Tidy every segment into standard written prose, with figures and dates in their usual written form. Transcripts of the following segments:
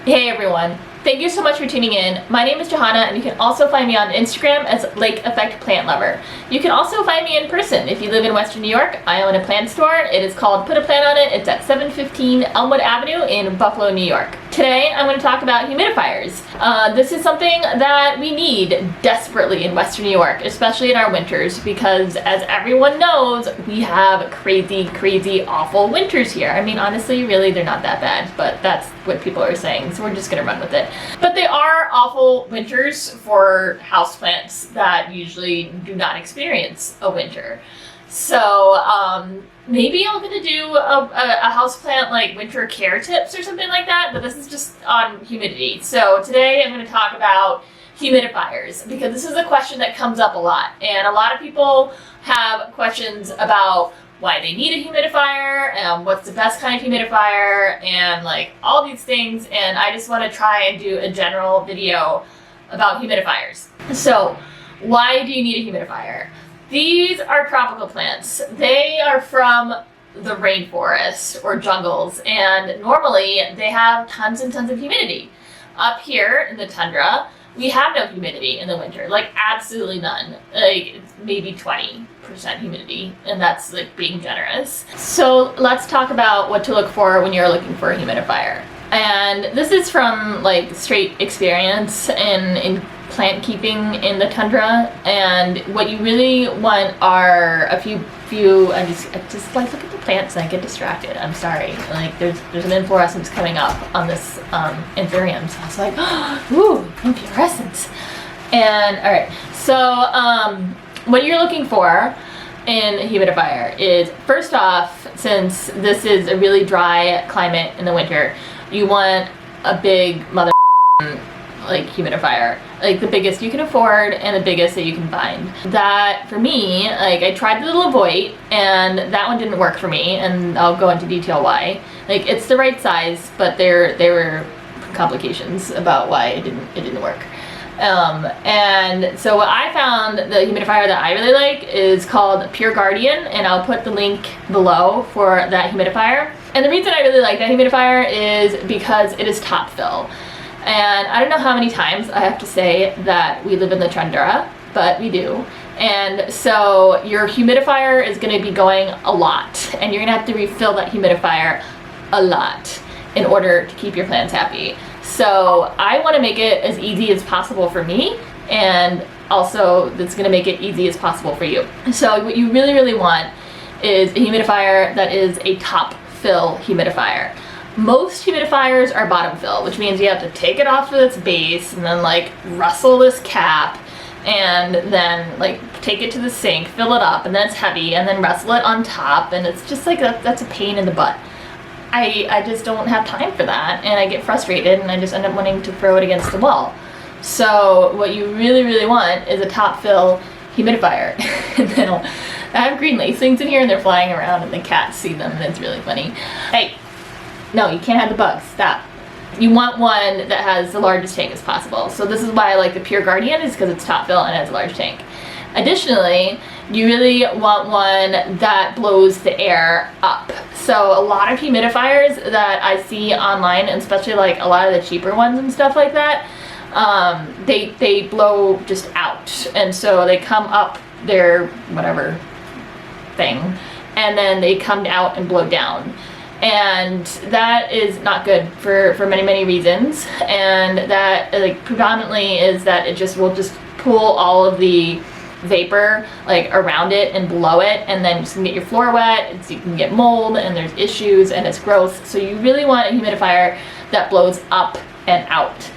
Hey everyone, thank you so much for tuning in. My name is Johanna and you can also find me on Instagram as Lake Effect Plant Lover. You can also find me in person if you live in Western New York. I own a plant store. It is called Put a Plant on It. It's at 715 Elmwood Avenue in Buffalo, New York. Today I'm going to talk about humidifiers. This is something that we need desperately in Western New York, especially in our winters, because as everyone knows, we have crazy, awful winters here. I mean, honestly, really, they're not that bad, but that's what people are saying, so we're just gonna run with it. But they are awful winters for houseplants that usually do not experience a winter. So maybe I'm gonna do a houseplant like winter care tips or something like that, but this is just on humidity. So today I'm gonna talk about humidifiers because this is a question that comes up a lot, and a lot of people have questions about why they need a humidifier, and what's the best kind of humidifier, and like all these things, and I just want to try and do a general video about humidifiers. So why do you need a humidifier? These are tropical plants. They are from the rainforest or jungles, and normally they have tons and tons of humidity. Up here in the tundra, we have no humidity in the winter, like absolutely none. Like it's maybe 20% humidity, and that's like being generous. So let's talk about what to look for when you're looking for a humidifier. And this is from like straight experience in plant keeping in the tundra, and what you really want are a few I just like look at the plants and I get distracted. I'm sorry. Like there's an inflorescence coming up on this anthurium, so I was like, ooh, inflorescence. And all right, so what you're looking for in a humidifier is, first off, since this is a really dry climate in the winter, you want a big mother like humidifier, like the biggest you can afford and the biggest that you can find. That for me, like I tried the Levoit and that one didn't work for me, and I'll go into detail why. Like it's the right size, but there were complications about why it didn't work. And so what I found, the humidifier that I really like is called Pure Guardian, and I'll put the link below for that humidifier. And the reason I really like that humidifier is because it is top fill. And I don't know how many times I have to say that we live in the tundra, but we do. And so your humidifier is going to be going a lot, and you're going to have to refill that humidifier a lot in order to keep your plants happy. So I want to make it as easy as possible for me, and also that's going to make it easy as possible for you. So what you really want is a humidifier that is a top fill humidifier. Most humidifiers are bottom fill, which means you have to take it off of its base and then like rustle this cap and then like take it to the sink, fill it up, and then it's heavy, and then rustle it on top, and it's just like that's a pain in the butt. I just don't have time for that, and I get frustrated and I just end up wanting to throw it against the wall. So what you really want is a top fill humidifier. And then I have green lacings in here and they're flying around and the cats see them and it's really funny. Hey, no, you can't have the bugs, stop. You want one that has the largest tank as possible. So this is why I like the Pure Guardian, is because it's top fill and it has a large tank. Additionally, you really want one that blows the air up. So a lot of humidifiers that I see online, and especially like a lot of the cheaper ones and stuff like that, they blow just out. And so they come up their whatever thing, and then they come out and blow down. And that is not good for many reasons, and that like predominantly is that it just will just pull all of the vapor like around it and blow it, and then you can get your floor wet, and so you can get mold, and there's issues, and it's gross. So you really want a humidifier that blows up and out.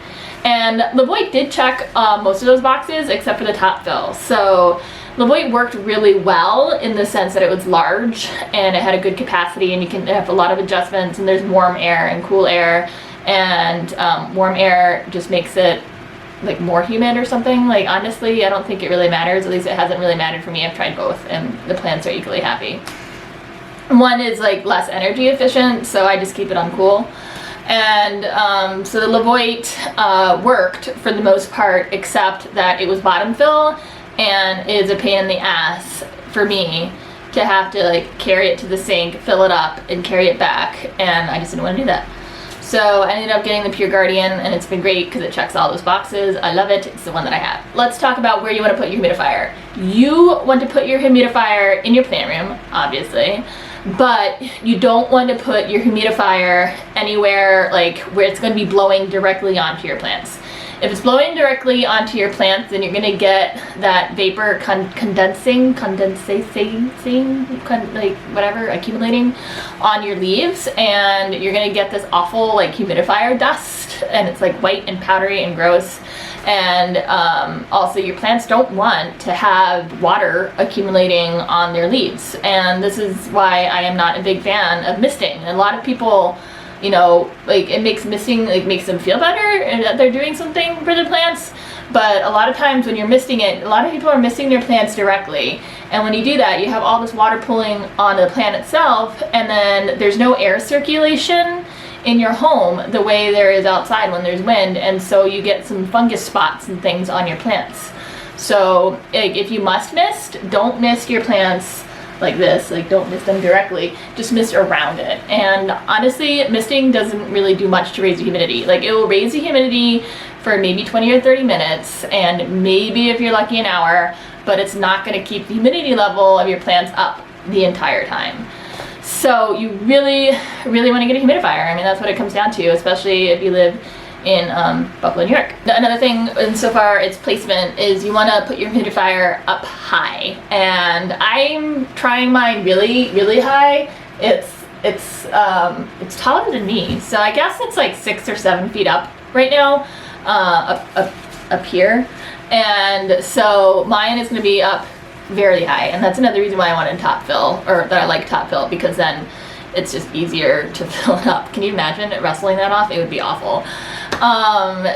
And Levoit did check most of those boxes except for the top fill. So Levoit worked really well in the sense that it was large and it had a good capacity, and you can have a lot of adjustments, and there's warm air and cool air, and warm air just makes it like more humid or something. Like honestly, I don't think it really matters. At least it hasn't really mattered for me. I've tried both and the plants are equally happy. One is like less energy efficient, so I just keep it on cool. And so the Levoit worked for the most part, except that it was bottom fill, and is a pain in the ass for me to have to like carry it to the sink, fill it up, and carry it back, and I just didn't want to do that. So I ended up getting the Pure Guardian, and it's been great because it checks all those boxes. I love it. It's the one that I have. Let's talk about where you want to put your humidifier. You want to put your humidifier in your plant room, obviously, but you don't want to put your humidifier anywhere like where it's going to be blowing directly onto your plants. If it's blowing directly onto your plants, then you're going to get that vapor accumulating on your leaves, and you're going to get this awful like humidifier dust, and it's like white and powdery and gross. And also your plants don't want to have water accumulating on their leaves, and this is why I am not a big fan of misting. And a lot of people, you know, like it makes misting, like makes them feel better and that they're doing something for the plants, but a lot of times when you're misting it, a lot of people are misting their plants directly, and when you do that, you have all this water pooling on the plant itself, and then there's no air circulation in your home the way there is outside when there's wind, and so you get some fungus spots and things on your plants. So like, if you must mist, don't mist your plants like this, like don't mist them directly, just mist around it. And honestly, misting doesn't really do much to raise the humidity. Like it will raise the humidity for maybe 20 or 30 minutes, and maybe if you're lucky an hour, but it's not going to keep the humidity level of your plants up the entire time. So you really want to get a humidifier. I mean, that's what it comes down to, especially if you live in Buffalo, New York. Another thing, insofar its placement, is you want to put your humidifier up high, and I'm trying mine really high. It's taller than me, so I guess it's like 6 or 7 feet up right now, up here, and so mine is going to be up very high, and that's another reason why I wanted top fill, or that I like top fill, because then it's just easier to fill it up. Can you imagine wrestling that off? It would be awful.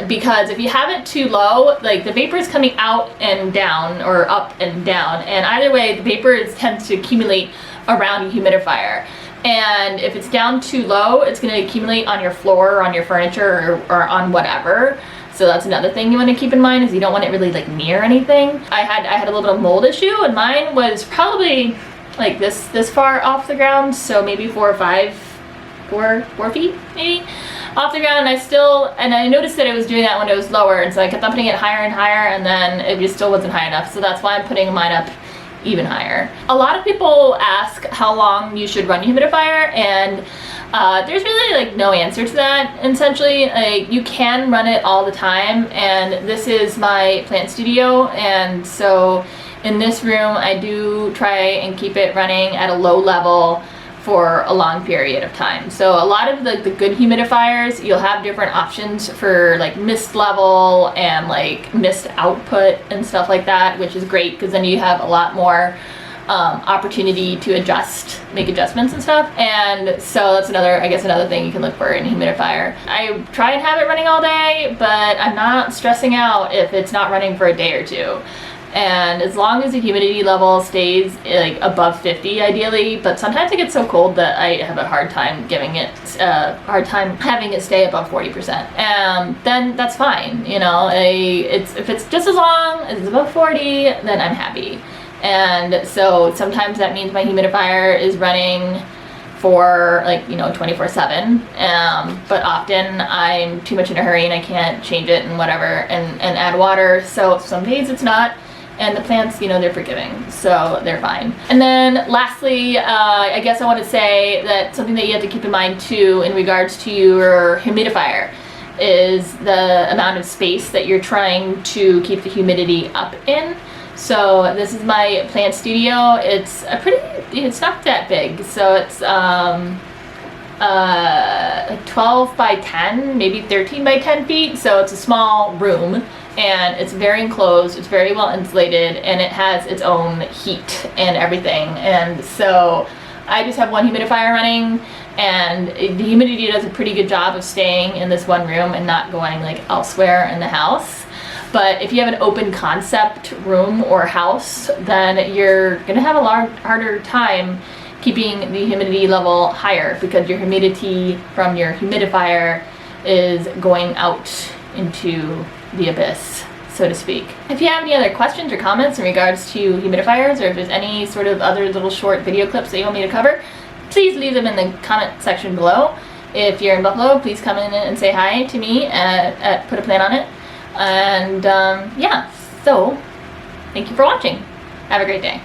Because if you have it too low, like the vapor is coming out and down, or up and down, and either way the vapor tends to accumulate around a humidifier. And if it's down too low, it's going to accumulate on your floor, or on your furniture, or on whatever. So that's another thing you want to keep in mind, is you don't want it really like near anything. I had a little bit of mold issue, and mine was probably like this far off the ground, so maybe 4 feet maybe off the ground, and I noticed that it was doing that when it was lower, and so I kept on putting it higher and higher, and then it just still wasn't high enough. So that's why I'm putting mine up even higher. A lot of people ask how long you should run a humidifier, and there's really like no answer to that. Essentially, like you can run it all the time, and this is my plant studio, and so in this room I do try and keep it running at a low level for a long period of time. So a lot of the good humidifiers, you'll have different options for like mist level and like mist output and stuff like that, which is great because then you have a lot more opportunity to make adjustments and stuff. And so that's another thing you can look for in a humidifier. I try and have it running all day, but I'm not stressing out if it's not running for a day or two. And as long as the humidity level stays like above 50 ideally, but sometimes it gets so cold that I have a hard time having it stay above 40%. Then that's fine, you know. If it's just as long as it's above 40, then I'm happy. And so sometimes that means my humidifier is running for like 24/7, but often I'm too much in a hurry and I can't change it and whatever and add water, so some days it's not. And the plants, they're forgiving, so they're fine. And then lastly, I guess I want to say that something that you have to keep in mind too in regards to your humidifier is the amount of space that you're trying to keep the humidity up in. So this is my plant studio. It's not that big, so it's like 12 by 10, maybe 13 by 10 feet, so it's a small room. And it's very enclosed, it's very well insulated, and it has its own heat and everything. And so I just have one humidifier running, and the humidity does a pretty good job of staying in this one room and not going like elsewhere in the house. But if you have an open concept room or house, then you're gonna have a harder time keeping the humidity level higher because your humidity from your humidifier is going out into the abyss, so to speak. If you have any other questions or comments in regards to humidifiers, or if there's any sort of other little short video clips that you want me to cover, please leave them in the comment section below. If you're in Buffalo, please come in and say hi to me at Put a Plant on It. And yeah, so thank you for watching. Have a great day.